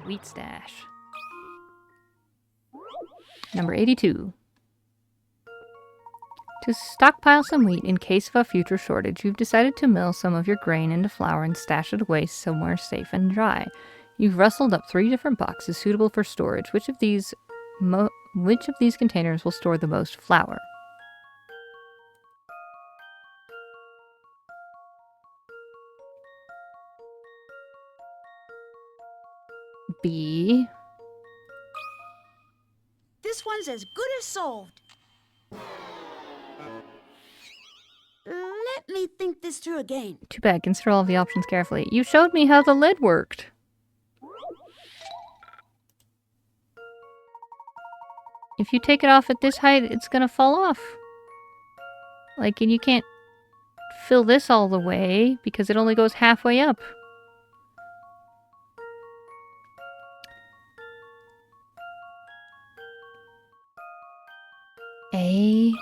Wheat stash. Number 82. To stockpile some wheat in case of a future shortage, you've decided to mill some of your grain into flour and stash it away somewhere safe and dry. You've rustled up 3 different boxes suitable for storage. Which of these containers will store the most flour? B. This one's as good as solved. Let me think this through again. Too bad. Consider all of the options carefully. You showed me how the lid worked. If you take it off at this height, it's gonna fall off. Like, and you can't fill this all the way because it only goes halfway up. A.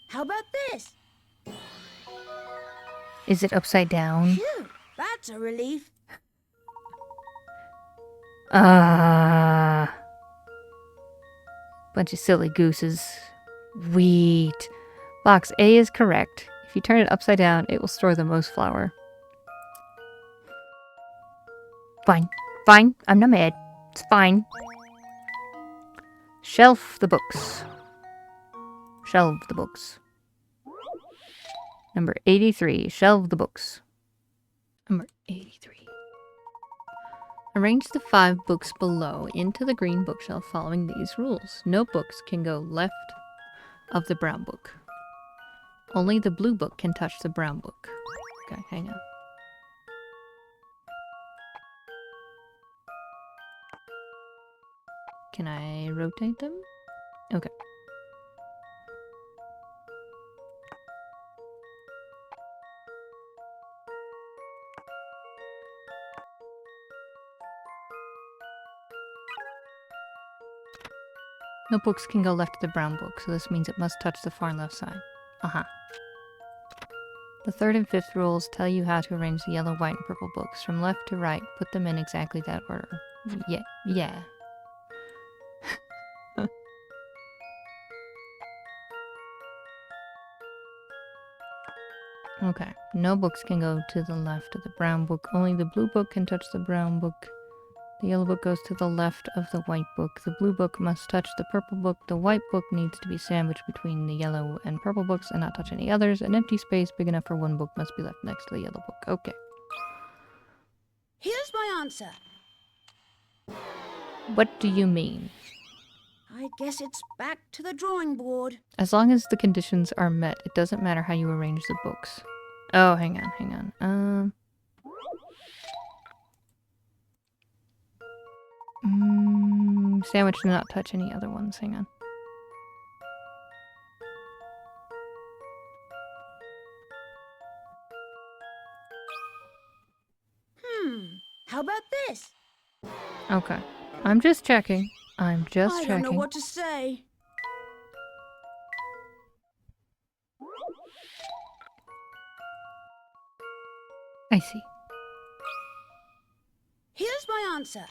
How about this? Is it upside down? Phew, that's a relief. Bunch of silly gooses. Wheat. Box A is correct. If you turn it upside down, it will store the most flour. Fine. Fine. I'm not mad. It's fine. Shelf the books. Shelve the books. Number 83. Shelve the books. Number 83. Arrange the 5 books below into the green bookshelf following these rules. No books can go left of the brown book. Only the blue book can touch the brown book. Okay, hang on. Can I rotate them? Okay. No books can go left of the brown book, so this means it must touch the far left side. The 3rd and 5th rules tell you how to arrange the yellow, white, and purple books. From left to right, put them in exactly that order. Yeah. Okay. No books can go to the left of the brown book. Only the blue book can touch the brown book. The yellow book goes to the left of the white book. The blue book must touch the purple book. The white book needs to be sandwiched between the yellow and purple books and not touch any others. An empty space big enough for one book must be left next to the yellow book. Okay. Here's my answer. What do you mean? I guess it's back to the drawing board. As long as the conditions are met, it doesn't matter how you arrange the books. Oh, hang on. Sandwich do not touch any other ones. Hang on. How about this? Okay. I'm just checking. I don't know what to say. I see. Here's my answer.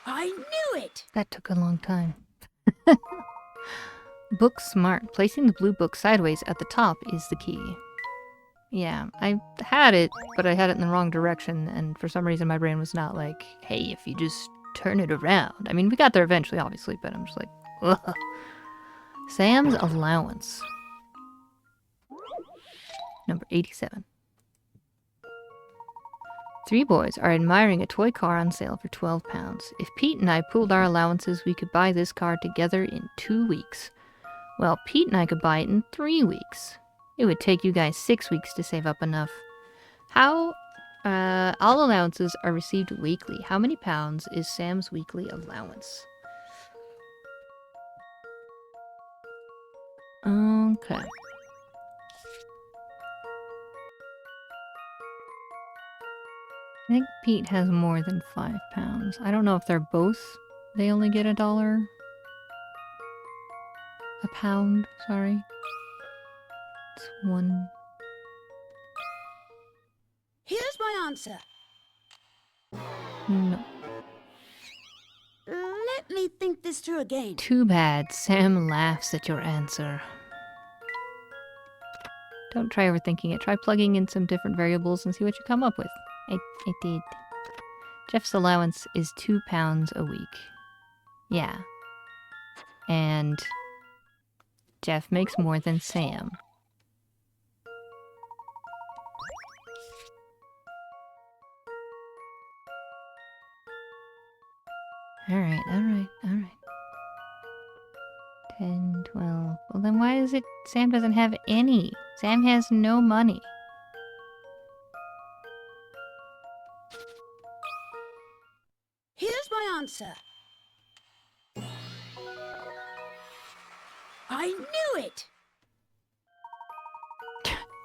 I knew it! That took a long time. Book smart. Placing the blue book sideways at the top is the key. Yeah, I had it, but I had it in the wrong direction, and for some reason my brain was not like, hey, if you just turn it around. I mean, we got there eventually, obviously, but I'm just like, ugh. Sam's allowance. Number 87. 3 boys are admiring a toy car on sale for £12. If Pete and I pooled our allowances, we could buy this car together in 2 weeks. Well, Pete and I could buy it in 3 weeks. It would take you guys 6 weeks to save up enough. All allowances are received weekly. How many pounds is Sam's weekly allowance? Okay. I think Pete has more than 5 pounds. I don't know if they're both. They only get $1 a pound. Sorry. It's 1. Here's my answer. No. Let me think this through again. Too bad. Sam laughs at your answer. Don't try overthinking it. Try plugging in some different variables and see what you come up with. I did. Jeff's allowance is £2 a week. Yeah. And Jeff makes more than Sam. Alright. 10, 12. Well, then why is it Sam doesn't have any? Sam has no money. Here's my answer. I knew it!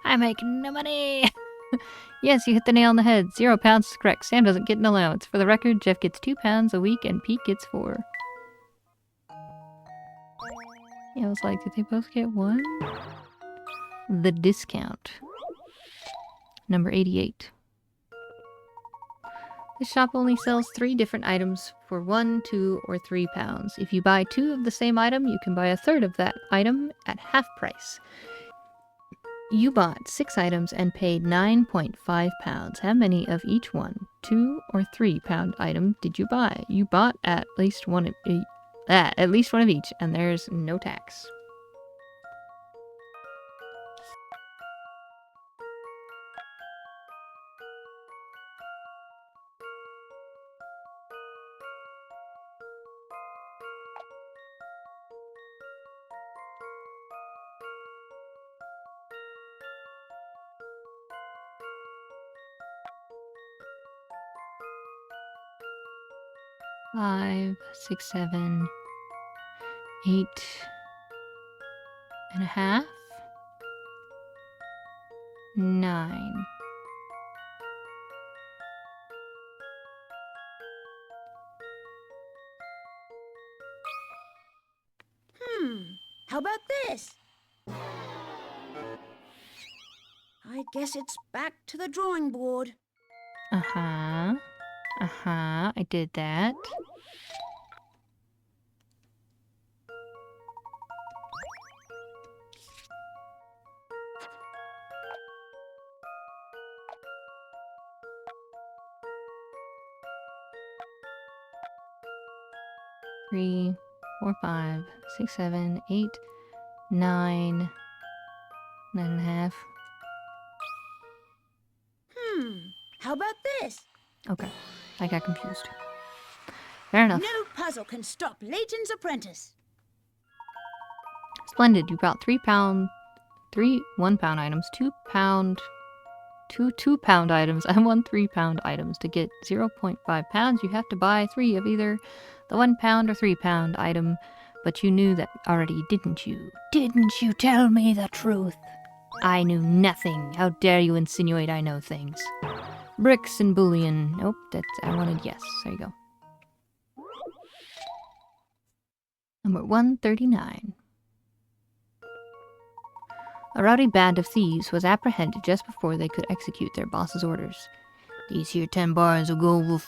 I make no money! Yes, you hit the nail on the head. £0 is correct. Sam doesn't get an allowance. For the record, Jeff gets £2 a week and Pete gets 4. Yeah, I was like, did they both get 1? The discount. Number 88. The shop only sells 3 different items for £1, £2, or £3. If you buy 2 of the same item, you can buy a third of that item at half price. You bought 6 items and paid £9.5. How many of each one, 2 or £3 item, did you buy? You bought at least one of each, and there's no tax. Five, 6, 7, 8 and a half. 9. How about this? I guess it's back to the drawing board. I did that. Three, 4, 5, 6, 7, 8, 9, 9.5. How about this? Okay, I got confused. Fair enough. No puzzle can stop Layton's apprentice. Splendid. You brought 3 1-pound items, 2 2-pound items, and 1 3-pound items. To get 0.5 pounds, you have to buy 3 of either the 1-pound or 3-pound item. But you knew that already, didn't you? Didn't you tell me the truth? I knew nothing. How dare you insinuate I know things? Bricks and bullion. Nope, I wanted yes. There you go. Number 139. A rowdy band of thieves was apprehended just before they could execute their boss's orders. These here 10 bars of gold will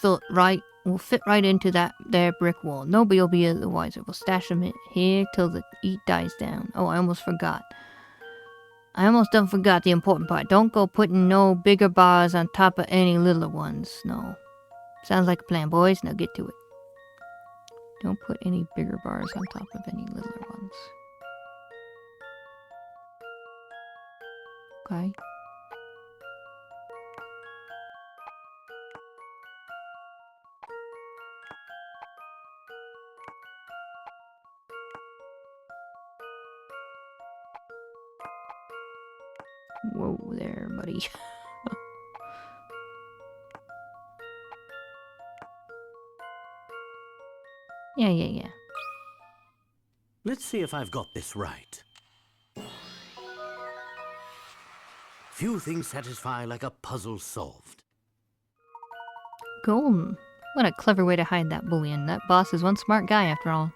fit right into that there brick wall. Nobody'll be the wiser. We'll stash them here till the heat dies down. Oh, I almost forgot. I almost done forgot the important part. Don't go putting no bigger bars on top of any littler ones. No. Sounds like a plan, boys. Now get to it. Don't put any bigger bars on top of any littler ones. Okay. Whoa there, buddy. Yeah. Let's see if I've got this right. Few things satisfy like a puzzle solved. Golden. What a clever way to hide that bullion. That boss is one smart guy after all.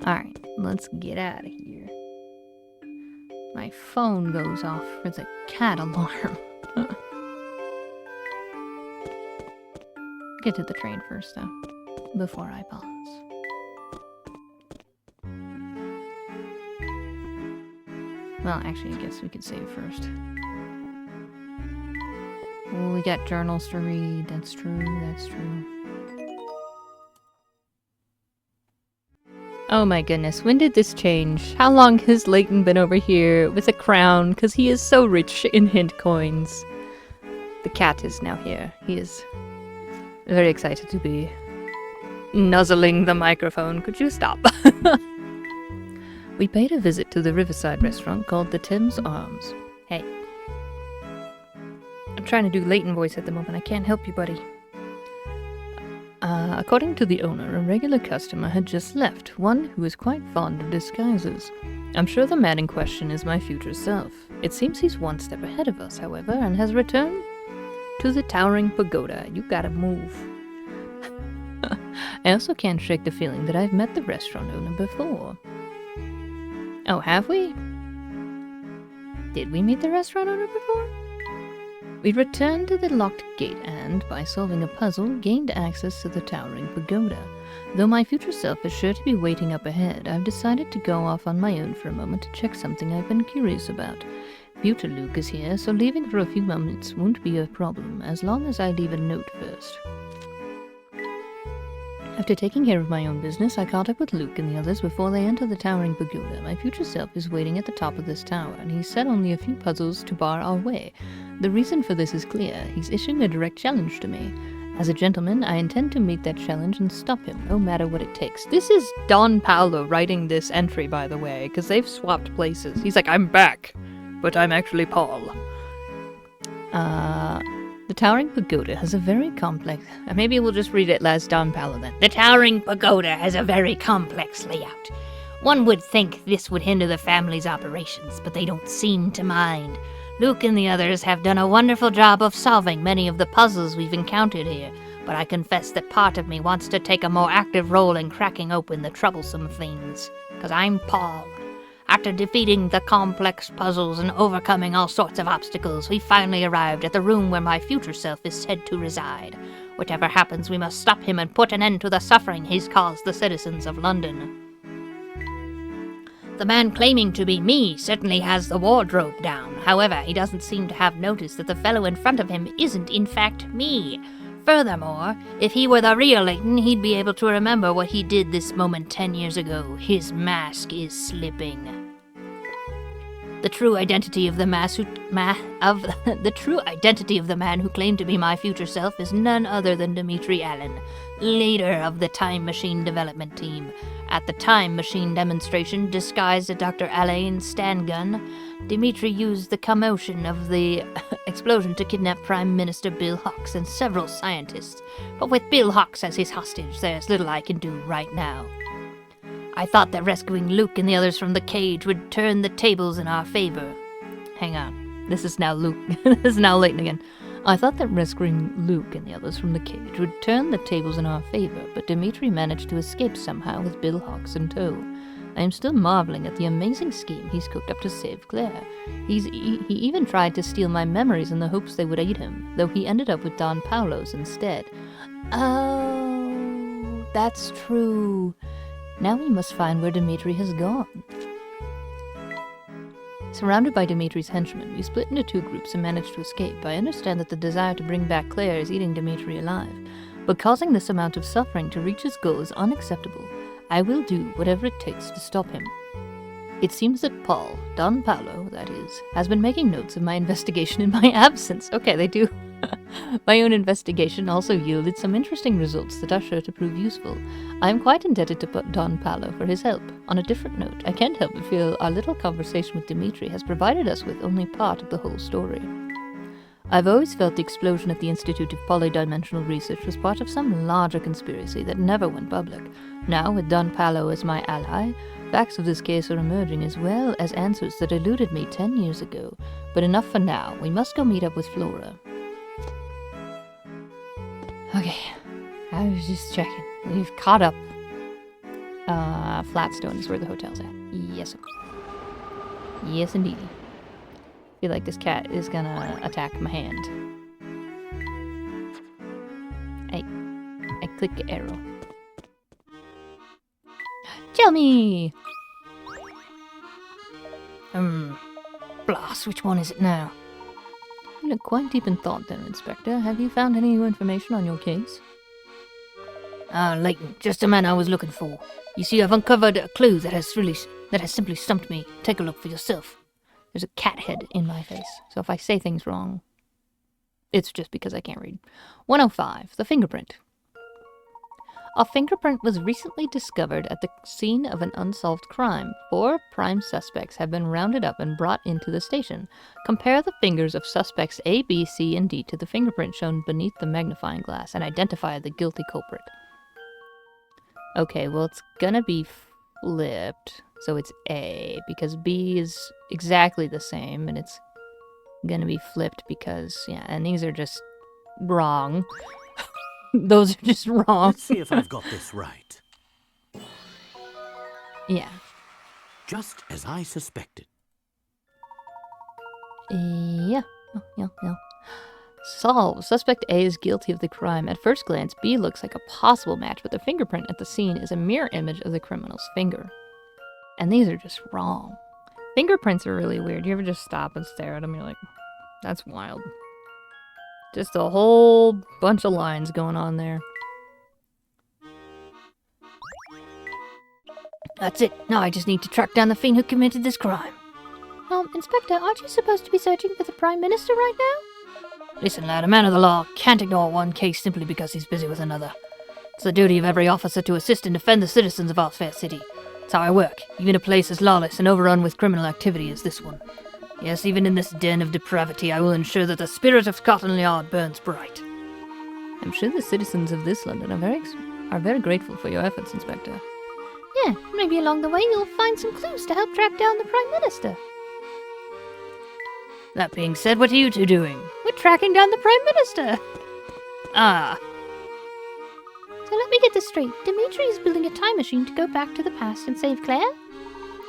Alright, let's get out of here. My phone goes off for the cat alarm. Get to the train first, though, before I pause. Well, actually, I guess we could save first. Oh, we got journals to read. That's true, that's true. Oh my goodness, when did this change? How long has Layton been over here with a crown? Because he is so rich in hint coins. The cat is now here. He is very excited to be nuzzling the microphone. Could you stop? We paid a visit to the riverside restaurant called the Thames Arms. Hey. I'm trying to do Layton voice at the moment. I can't help you, buddy. According to the owner, a regular customer had just left, one who is quite fond of disguises. I'm sure the man in question is my future self. It seems he's one step ahead of us, however, and has returned to the towering pagoda. You gotta move. I also can't shake the feeling that I've met the restaurant owner before. Oh, have we? Did we meet the restaurant owner before? We returned to the locked gate and, by solving a puzzle, gained access to the towering pagoda. Though my future self is sure to be waiting up ahead, I've decided to go off on my own for a moment to check something I've been curious about. Future Luke is here, so leaving for a few moments won't be a problem, as long as I leave a note first. After taking care of my own business, I caught up with Luke and the others before they enter the towering pagoda. My future self is waiting at the top of this tower, and he's set only a few puzzles to bar our way. The reason for this is clear. He's issuing a direct challenge to me. As a gentleman, I intend to meet that challenge and stop him, no matter what it takes. This is Don Paolo writing this entry, by the way, because they've swapped places. He's like, I'm back, but I'm actually Paul. The towering pagoda has a very complex... maybe we'll just read it as Don Paolo then. The towering pagoda has a very complex layout. One would think this would hinder the family's operations, but they don't seem to mind. Luke and the others have done a wonderful job of solving many of the puzzles we've encountered here, but I confess that part of me wants to take a more active role in cracking open the troublesome things. 'Cause I'm Paul. After defeating the complex puzzles and overcoming all sorts of obstacles, we finally arrived at the room where my future self is said to reside. Whatever happens, we must stop him and put an end to the suffering he's caused the citizens of London. The man claiming to be me certainly has the wardrobe down. However, he doesn't seem to have noticed that the fellow in front of him isn't in fact me. Furthermore, if he were the real Layton, he'd be able to remember what he did this moment 10 years ago. His mask is slipping. The true identity of the man who claimed to be my future self is none other than Dimitri Allen, leader of the Time Machine development team. At the Time Machine demonstration, disguised as Dr. Alain Stangun, Dimitri used the commotion of the explosion to kidnap Prime Minister Bill Hawks and several scientists. But with Bill Hawks as his hostage, there's little I can do right now. I thought that rescuing Luke and the others from the cage would turn the tables in our favor. Hang on. This is now Luke. This is now Layton again. I thought that rescuing Luke and the others from the cage would turn the tables in our favor, but Dimitri managed to escape somehow with Bill Hawks in tow. I am still marveling at the amazing scheme he's cooked up to save Claire. He even tried to steal my memories in the hopes they would aid him, though he ended up with Don Paolo's instead. Oh, that's true. Now we must find where Dimitri has gone. Surrounded by Dimitri's henchmen, we split into two groups and managed to escape. I understand that the desire to bring back Claire is eating Dimitri alive, but causing this amount of suffering to reach his goal is unacceptable. I will do whatever it takes to stop him. It seems that Paul, Don Paolo, that is, has been making notes of my investigation in my absence. Okay, they do. My own investigation also yielded some interesting results that are sure to prove useful. I am quite indebted to Don Paolo for his help. On a different note, I can't help but feel our little conversation with Dimitri has provided us with only part of the whole story. I've always felt the explosion at the Institute of Polydimensional Research was part of some larger conspiracy that never went public. Now, with Don Paolo as my ally, facts of this case are emerging as well as answers that eluded me 10 years ago. But enough for now. We must go meet up with Flora. Okay, I was just checking. We've caught up. Flatstone is where the hotel's at. Yes, sir. Yes, indeed. Feel like this cat is gonna attack my hand. I click the arrow. Tell me! Blast, which one is it now? You look quite deep in thought there, Inspector. Have you found any new information on your case? Layton, just the man I was looking for. You see, I've uncovered a clue that has simply stumped me. Take a look for yourself. There's a cat head in my face, so if I say things wrong, it's just because I can't read. 105, the fingerprint. A fingerprint was recently discovered at the scene of an unsolved crime. 4 prime suspects have been rounded up and brought into the station. Compare the fingers of suspects A, B, C, and D to the fingerprint shown beneath the magnifying glass and identify the guilty culprit. Okay, well, it's gonna be flipped, so it's A, because B is exactly the same, and it's gonna be flipped because, yeah, and these are just wrong. Those are just wrong. Let's see if I've got this right. Yeah. Just as I suspected. Yeah. Yeah. Solved. Suspect A is guilty of the crime. At first glance, B looks like a possible match, but the fingerprint at the scene is a mirror image of the criminal's finger. And these are just wrong. Fingerprints are really weird. You ever just stop and stare at them? You're like, that's wild. Just a whole bunch of lines going on there. That's it. Now I just need to track down the fiend who committed this crime. Inspector, aren't you supposed to be searching for the Prime Minister right now? Listen, lad, a man of the law can't ignore one case simply because he's busy with another. It's the duty of every officer to assist and defend the citizens of our fair city. It's how I work, even a place as lawless and overrun with criminal activity as this one. Yes, even in this den of depravity, I will ensure that the spirit of Scotland Yard burns bright. I'm sure the citizens of this London are very grateful for your efforts, Inspector. Yeah, maybe along the way you'll find some clues to help track down the Prime Minister. That being said, what are you two doing? We're tracking down the Prime Minister. Ah. So let me get this straight. Dimitri is building a time machine to go back to the past and save Claire?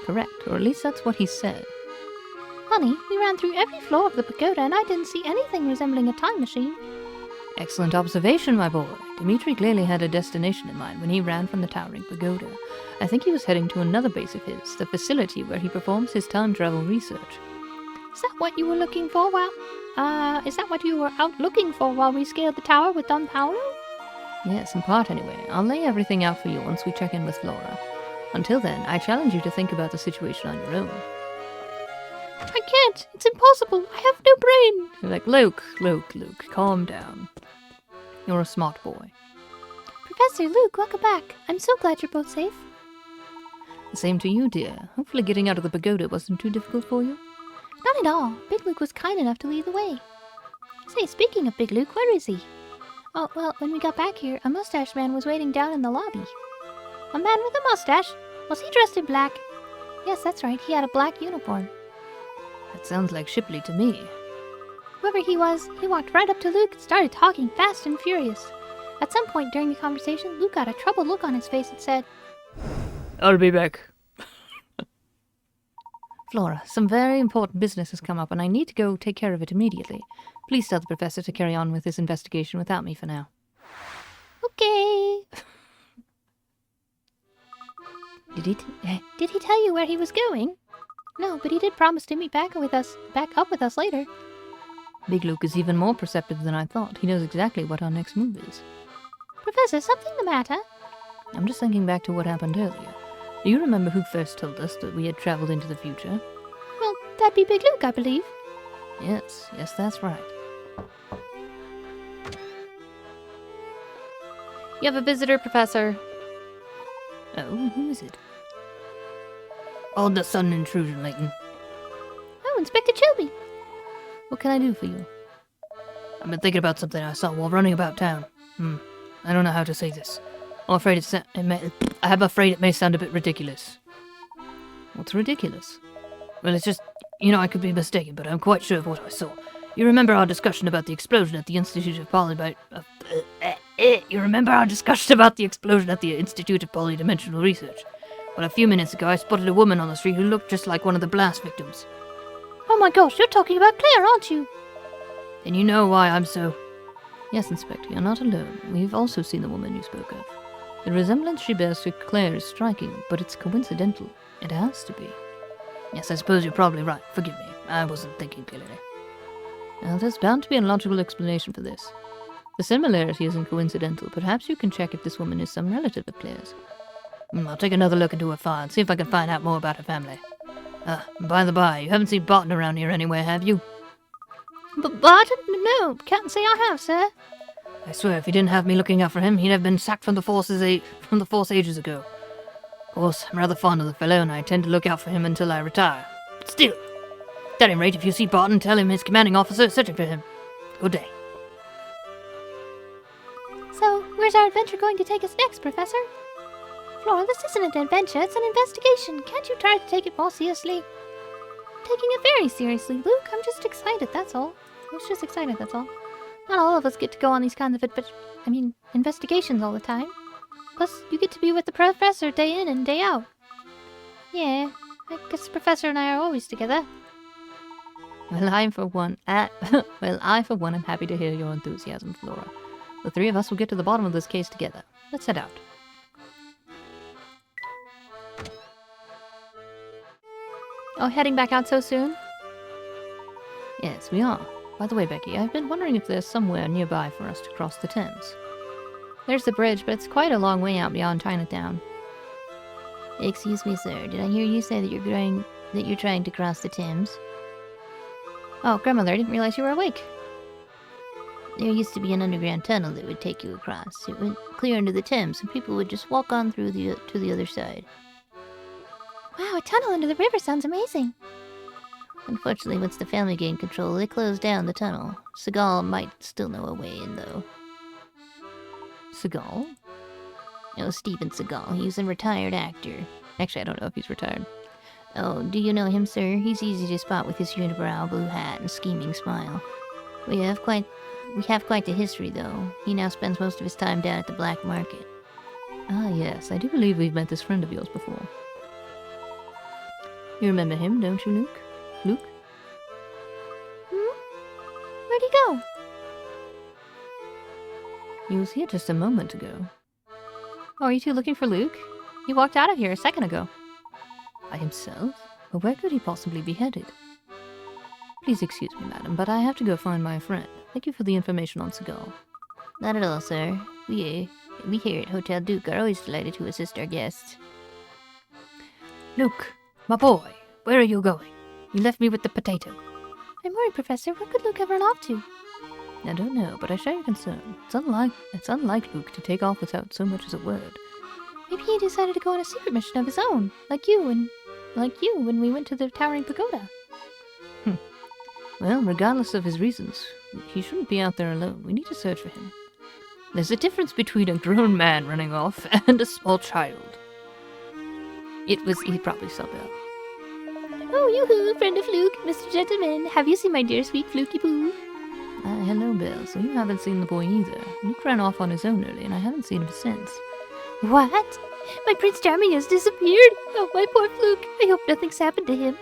Correct, or at least that's what he said. Honey, we ran through every floor of the pagoda and I didn't see anything resembling a time machine. Excellent observation, my boy. Dimitri clearly had a destination in mind when he ran from the towering pagoda. I think he was heading to another base of his, the facility where he performs his time travel research. Is that what you were looking for is that what you were out looking for while we scaled the tower with Don Paolo? Yes, in part anyway. I'll lay everything out for you once we check in with Flora. Until then, I challenge you to think about the situation on your own. I can't! It's impossible! I have no brain! You're like, Luke, calm down. You're a smart boy. Professor Luke, welcome back. I'm so glad you're both safe. The same to you, dear. Hopefully getting out of the pagoda wasn't too difficult for you. Not at all. Big Luke was kind enough to lead the way. Say, speaking of Big Luke, where is he? Oh, well, when we got back here, a mustache man was waiting down in the lobby. A man with a mustache? Was he dressed in black? Yes, that's right. He had a black uniform. That sounds like Shipley to me. Whoever he was, he walked right up to Luke and started talking fast and furious. At some point during the conversation, Luke got a troubled look on his face and said, I'll be back. Flora, some very important business has come up and I need to go take care of it immediately. Please tell the professor to carry on with his investigation without me for now. Okay. Did he tell you where he was going? No, but he did promise to meet back up with us later. Big Luke is even more perceptive than I thought. He knows exactly what our next move is. Professor, something the matter? I'm just thinking back to what happened earlier. Do you remember who first told us that we had traveled into the future? Well, that'd be Big Luke, I believe. Yes, that's right. You have a visitor, Professor. Oh, who is it? Oh, the sudden intrusion, Layton. Oh, Inspector Chilby. What can I do for you? I've been thinking about something I saw while running about town. I don't know how to say this. I'm afraid I'm afraid it may sound a bit ridiculous. What's ridiculous? Well, it's just, I could be mistaken, but I'm quite sure of what I saw. You remember our discussion about the explosion at the Institute of You remember our discussion about the explosion at the Institute of Polydimensional Research? Well, a few minutes ago I spotted a woman on the street who looked just like one of the blast victims. Oh my gosh, you're talking about Claire, aren't you? And you know why I'm so... Yes, Inspector, you're not alone. We've also seen the woman you spoke of. The resemblance she bears to Claire is striking, but it's coincidental. It has to be. Yes, I suppose you're probably right. Forgive me. I wasn't thinking clearly. Now, there's bound to be a logical explanation for this. The similarity isn't coincidental. Perhaps you can check if this woman is some relative of Claire's. I'll take another look into her file and see if I can find out more about her family. By the by, you haven't seen Barton around here anywhere, have you? But Barton? No, can't say I have, sir. I swear, if he didn't have me looking out for him, he'd have been sacked from the force ages ago. Of course, I'm rather fond of the fellow, and I intend to look out for him until I retire. But still, at any rate, if you see Barton, tell him his commanding officer is searching for him. Good day. So, where's our adventure going to take us next, Professor? Flora, this isn't an adventure, it's an investigation. Can't you try to take it more seriously? Taking it very seriously, Luke. I'm just excited, that's all. I was just excited, that's all. Not all of us get to go on these kinds of investigations all the time. Plus, you get to be with the professor day in and day out. Yeah, I guess the professor and I are always together. Well, I for one am happy to hear your enthusiasm, Flora. The three of us will get to the bottom of this case together. Let's head out. Oh, heading back out so soon? Yes, we are. By the way, Becky, I've been wondering if there's somewhere nearby for us to cross the Thames. There's the bridge, but it's quite a long way out beyond Chinatown. Excuse me, sir. Did I hear you say that you're trying to cross the Thames? Oh, Grandmother, I didn't realize you were awake. There used to be an underground tunnel that would take you across. It went clear into the Thames, and people would just walk on through to the other side. Wow, a tunnel under the river sounds amazing. Unfortunately, once the family gained control, they closed down the tunnel. Seagal might still know a way in, though. Seagal? No, Steven Seagal. He's a retired actor. Actually, I don't know if he's retired. Oh, do you know him, sir? He's easy to spot with his unibrow, blue hat, and scheming smile. We have quite the history, though. He now spends most of his time down at the black market. Ah, yes. I do believe we've met this friend of yours before. You remember him, don't you, Luke? Luke? Where'd he go? He was here just a moment ago. Oh, are you two looking for Luke? He walked out of here a second ago. By himself? Well, where could he possibly be headed? Please excuse me, madam, but I have to go find my friend. Thank you for the information on Seagal. Not at all, sir. We here at Hotel Duke are always delighted to assist our guests. Luke, my boy, where are you going? You left me with the potato. I'm worried, Professor. Where could Luke have run off to? I don't know, but I share your concern. It's unlike Luke to take off without so much as a word. Maybe he decided to go on a secret mission of his own, like you when we went to the Towering Pagoda. Well, regardless of his reasons, he shouldn't be out there alone. We need to search for him. There's a difference between a grown man running off and a small child. He probably saw Belle. Oh, yoo-hoo, friend of Luke, Mr. Gentleman. Have you seen my dear sweet Flukey Poo? Hello, Belle. So you haven't seen the boy either. Luke ran off on his own early, and I haven't seen him since. What? My Prince Charming has disappeared? Oh, my poor Fluke. I hope nothing's happened to him.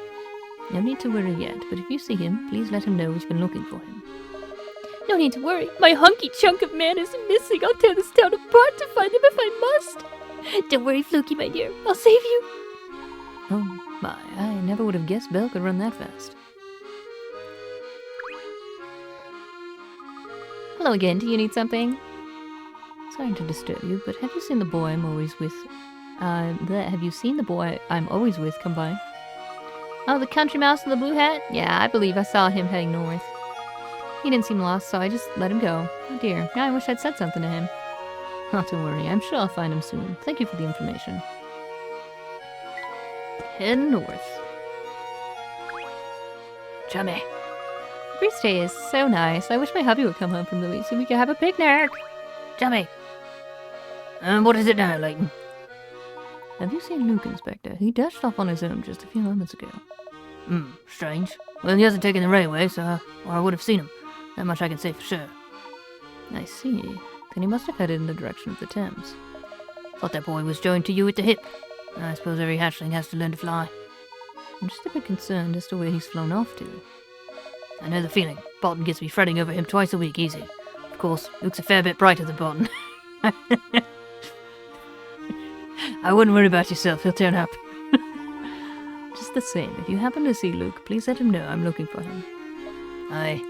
No need to worry yet, but if you see him, please let him know we've been looking for him. No need to worry. My hunky chunk of man is missing. I'll tear this town apart to find him if I must. Don't worry, Flukey, my dear. I'll save you. Oh, my. I never would have guessed Belle could run that fast. Hello again. Do you need something? Sorry to disturb you, but have you seen the boy I'm always with? Have you seen the boy I'm always with come by? Oh, the country mouse in the blue hat? Yeah, I believe I saw him heading north. He didn't seem lost, so I just let him go. Oh dear, I wish I'd said something to him. Not to worry, I'm sure I'll find him soon. Thank you for the information. Head north. Chummy. Bruce Day is so nice. I wish my hubby would come home from the week so we could have a picnic. Chummy. What is it now, Layton? Have you seen Luke, Inspector? He dashed off on his own just a few moments ago. Strange. Well, he hasn't taken the railway, or I would have seen him. That much I can say for sure. I see. Then he must have headed in the direction of the Thames. Thought that boy was joined to you at the hip. I suppose every hatchling has to learn to fly. I'm just a bit concerned as to where he's flown off to. I know the feeling. Bolton gets me fretting over him twice a week, easy. Of course, he looks a fair bit brighter than Bolton. I wouldn't worry about yourself, he'll turn up. Just the same, if you happen to see Luke, please let him know I'm looking for him. Aye.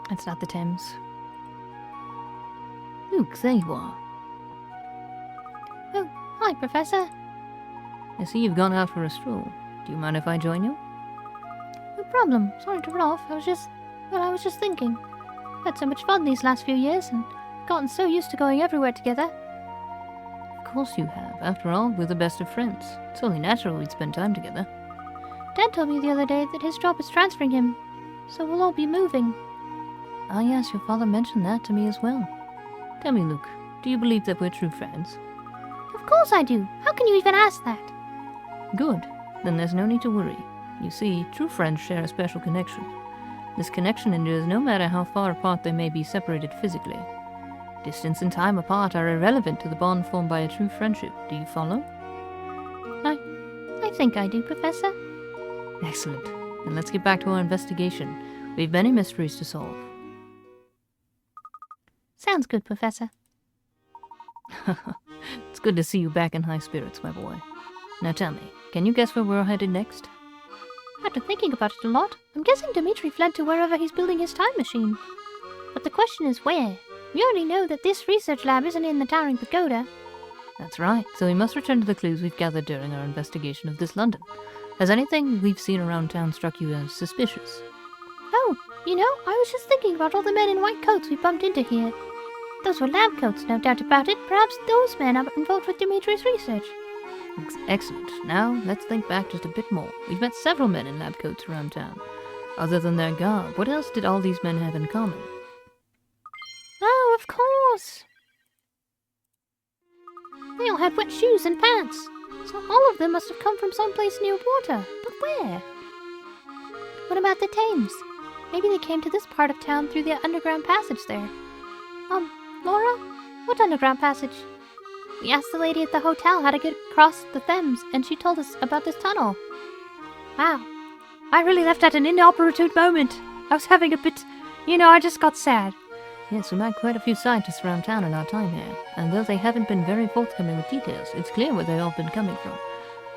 That's not the Thames. Luke, there you are. Oh, hi, Professor. I see you've gone out for a stroll. Do you mind if I join you? No problem. Sorry to run off. I was just thinking. I've had so much fun these last few years and gotten so used to going everywhere together. Of course you have. After all, we're the best of friends. It's only natural we'd spend time together. Dad told me the other day that his job is transferring him, so we'll all be moving. Ah yes, your father mentioned that to me as well. Tell me, Luke, do you believe that we're true friends? Of course I do. How can you even ask that? Good. Then there's no need to worry. You see, true friends share a special connection. This connection endures no matter how far apart they may be separated physically. Distance and time apart are irrelevant to the bond formed by a true friendship. Do you follow? I think I do, Professor. Excellent. Then let's get back to our investigation. We've many mysteries to solve. Sounds good, Professor. It's good to see you back in high spirits, my boy. Now tell me, can you guess where we're headed next? After thinking about it a lot, I'm guessing Dimitri fled to wherever he's building his time machine. But the question is where? We already know that this research lab isn't in the Towering Pagoda. That's right, so we must return to the clues we've gathered during our investigation of this London. Has anything we've seen around town struck you as suspicious? Oh, I was just thinking about all the men in white coats we bumped into here. Those were lab coats, no doubt about it. Perhaps those men are involved with Dimitri's research. Excellent. Now, let's think back just a bit more. We've met several men in lab coats around town. Other than their garb, what else did all these men have in common? Oh, of course! They all had wet shoes and pants. So all of them must have come from someplace near water. But where? What about the Thames? Maybe they came to this part of town through the underground passage there. Laura? What underground passage? We asked the lady at the hotel how to get across the Thames, and she told us about this tunnel. Wow. I really left at an inopportune moment. I was having a bit... I just got sad. Yes, we met quite a few scientists around town in our time here, and though they haven't been very forthcoming with details, it's clear where they've all been coming from.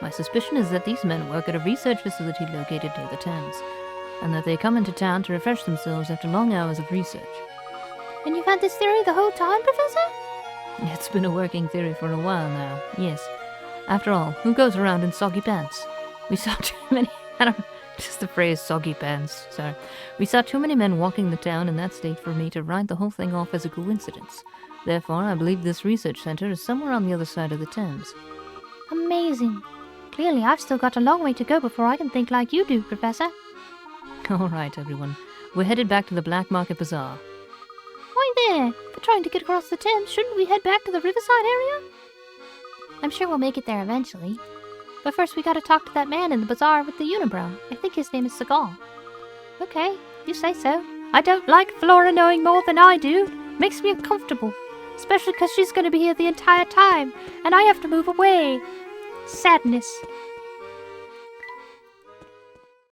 My suspicion is that these men work at a research facility located near the Thames, and that they come into town to refresh themselves after long hours of research. And you've had this theory the whole time, Professor? It's been a working theory for a while now, yes. After all, who goes around in soggy pants? We saw too many... just the phrase soggy pants, sorry. We saw too many men walking the town in that state for me to write the whole thing off as a coincidence. Therefore, I believe this research center is somewhere on the other side of the Thames. Amazing. Clearly, I've still got a long way to go before I can think like you do, Professor. All right, everyone. We're headed back to the Black Market Bazaar. Why there? For trying to get across the Thames, shouldn't we head back to the Riverside area? I'm sure we'll make it there eventually. But first we gotta talk to that man in the bazaar with the unibrow. I think his name is Seagal. Okay, you say so. I don't like Flora knowing more than I do. Makes me uncomfortable. Especially because she's gonna be here the entire time, and I have to move away. Sadness.